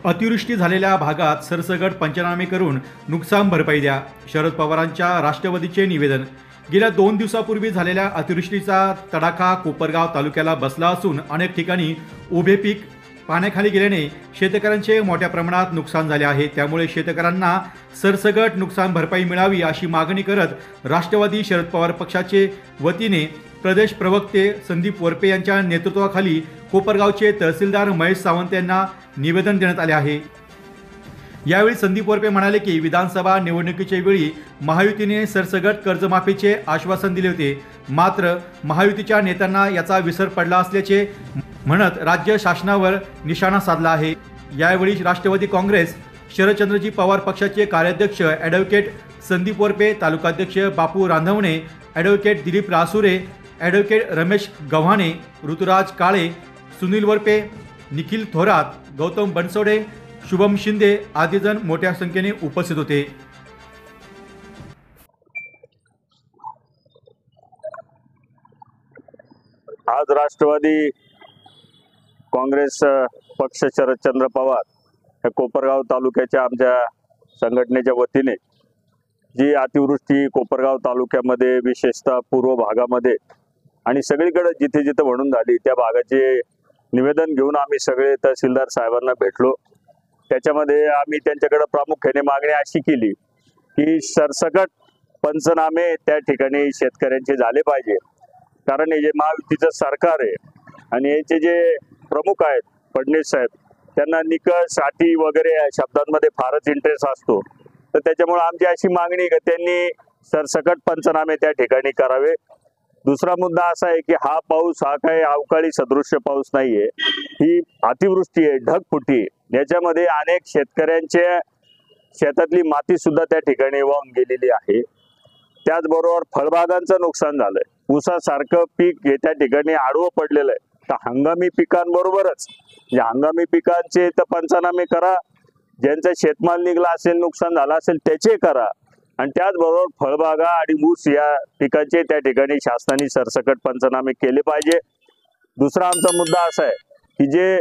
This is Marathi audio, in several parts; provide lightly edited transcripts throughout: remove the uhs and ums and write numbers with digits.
अतिवृष्टी झालेल्या भागात सरसकट पंचनामे करून नुकसान भरपाई द्या, शरद पवारांच्या राष्ट्रवादीचे निवेदन। गेल्या 2 दिवसापूर्वी झालेल्या अतिवृष्टीचा तडाखा कोपरगाव तालुक्याला बसला असून अनेक ठिकाणी उभे पीक पाण्याखाली गेल्याने शेतकऱ्यांचे मोठ्या प्रमाणात नुकसान झाले आहे। त्यामुळे शेतकऱ्यांना सरसकट नुकसान भरपाई मिळावी अशी मागणी करत राष्ट्रवादी शरद पवार पक्षाचे वतीने प्रदेश प्रवक्ते संदीप वरपे यांच्या नेतृत्वाखाली कोपरगावचे तहसीलदार महेश सावंत यांना निवेदन देण्यात आले आहे। यावेळी संदीप वरपे म्हणाले की विधानसभा निवडणुकीच्या वेळी महायुतीने सरसकट कर्जमाफीचे आश्वासन दिले होते, मात्र महायुतीच्या नेत्यांना याचा विसर पडला असल्याचे म्हणत राज्य शासनावर निशाणा साधला आहे। यावेळी राष्ट्रवादी काँग्रेस शरदचंद्रजी पवार पक्षाचे कार्याध्यक्ष ॲडव्होकेट संदीप वरपे, तालुकाध्यक्ष बापू रांधवणे, ॲडव्होकेट दिलीप रासुरे, ॲडव्होकेट रमेश गव्हाणे, ऋतुराज काळे, सुनील वरपे, निखिल थोरात, गौतम बनसोडे, शुभम शिंदे आदी जण मोठ्या संख्येने उपस्थित होते। आज राष्ट्रवादी काँग्रेस पक्ष शरदचंद्र पवार या कोपरगाव तालुक्याच्या आमच्या संघटनेच्या वतीने जी अतिवृष्टी कोपरगाव तालुक्यामध्ये विशेषतः पूर्व भागामध्ये आणि सगळीकडे जिथे जिथे म्हणून झाली त्या भागाचे निवेदन घेऊन आम्ही सगळे तहसीलदार साहेबांना भेटलो। त्याच्यामध्ये आम्ही त्यांच्याकडे प्रामुख्याने मागणी अशी केली की सरसकट पंचनामे त्या ठिकाणी शेतकऱ्यांचे झाले पाहिजे, कारण हे जे महायुतीचं सरकार आहे आणि याचे जे प्रमुख आहेत फडणवीस साहेब, त्यांना निकष अटी वगैरे या शब्दांमध्ये फारच इंटरेस्ट असतो। तर त्याच्यामुळे आमची अशी मागणी की त्यांनी सरसकट पंचनामे त्या ठिकाणी करावे। दुसरा मुद्दा असा आहे की हा पाऊस हा काही अवकाळी सदृश्य पाऊस नाहीये, ही अतिवृष्टी आहे, ढगफुटी आहे। याच्यामध्ये अनेक शेतकऱ्यांच्या शेतातली माती सुद्धा त्या ठिकाणी वाहून गेलेली आहे। त्याचबरोबर फळबागांचं नुकसान झालंय, ऊसासारखं पीक हे त्या ठिकाणी आडवं पडलेलं आहे। तर हंगामी पिकांबरोबरच जे हंगामी पिकांचे तर पंचनामे करा, ज्यांचा शेतमाल निघला असेल, नुकसान झालं असेल त्याचे करा, आणि त्याचबरोबर फळबागा आणि ऊस या पिकांचे त्या ठिकाणी शासनाने सरसकट पंचनामे केले पाहिजे। दुसरा आमचा मुद्दा असा आहे की जे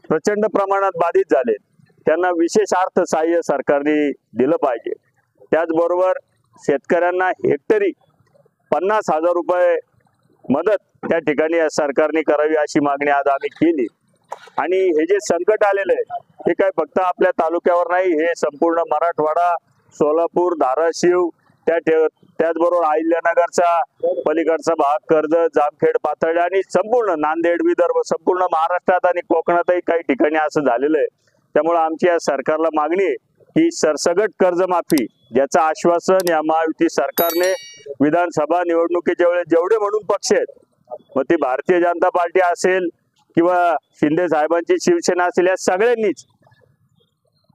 प्रचंड प्रमाणात बाधित झाले त्यांना विशेष अर्थसहाय्य सरकारने दिलं पाहिजे। त्याचबरोबर शेतकऱ्यांना हेक्टरी 50,000 रुपये मदत त्या ठिकाणी सरकारने करावी अशी मागणी आज आम्ही केली। आणि हे जे संकट आलेलं आहे हे काय फक्त आपल्या तालुक्यावर नाही, हे संपूर्ण मराठवाडा, सोलापूर, धाराशिव, त्याचबरोबर अहिल्यानगरचा पलीकडचा भाग, कर्जत, जामखेड, पाथर्डी आणि संपूर्ण नांदेड, विदर्भ, संपूर्ण महाराष्ट्रात आणि कोकणातही काही ठिकाणी असं झालेलं आहे। त्यामुळे आमची या सरकारला मागणी आहे की सरसकट कर्जमाफी ज्याचं आश्वासन या महायुती सरकारने विधानसभा निवडणुकीच्या वेळेस जेवढे म्हणून पक्ष आहेत, मग ती भारतीय जनता पार्टी असेल किंवा शिंदे साहेबांची शिवसेना असेल, या सगळ्यांनीच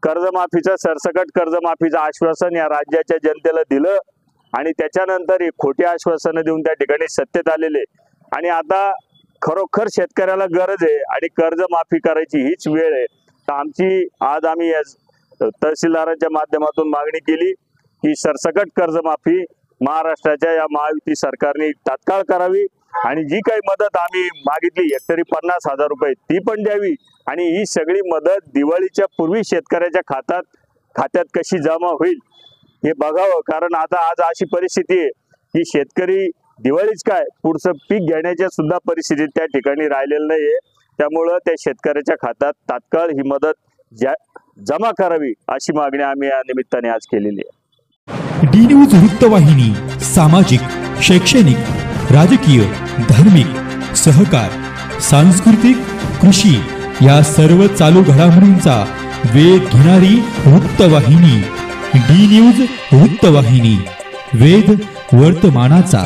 कर्जमाफीचं सरसकट कर्जमाफीचं आश्वासन या राज्याच्या जनतेला दिलं आणि त्याच्यानंतर हे खोटी आश्वासनं देऊन त्या ठिकाणी सत्तेत आलेले। आणि आता खरोखर शेतकऱ्याला गरज आहे आणि कर्जमाफी करायची हीच वेळ आहे। तर आमची आज आम्ही या तहसीलदारांच्या माध्यमातून मागणी केली की सरसकट कर्जमाफी महाराष्ट्राच्या या महायुती सरकारने तात्काळ करावी आणि जी काही मदत आम्ही मागितली हेक्टरी 50,000 रुपये ती पण द्यावी आणि ही सगळी मदत दिवाळीच्या पूर्वी शेतकऱ्याच्या खात्यात कशी जमा होईल हे बघावं। कारण आता आज अशी परिस्थिती आहे की शेतकरी दिवाळीच काय पुढचं पीक घेण्याच्या सुद्धा परिस्थितीत त्या ठिकाणी राहिलेलं नाहीये। त्यामुळं त्या शेतकऱ्याच्या खात्यात तात्काळ ही मदत जमा करावी अशी मागणी आम्ही या निमित्ताने आज केलेली आहे। डी न्यूज वृत्तवाहिनी सामाजिक, शैक्षणिक, राजकीय, धार्मिक, सहकार, सांस्कृतिक, कृषी या सर्व चालू घडामोडींचा वेध घेणारी वृत्तवाहिनी डी न्यूज वृत्तवाहिनी, वेध वर्तमानाचा।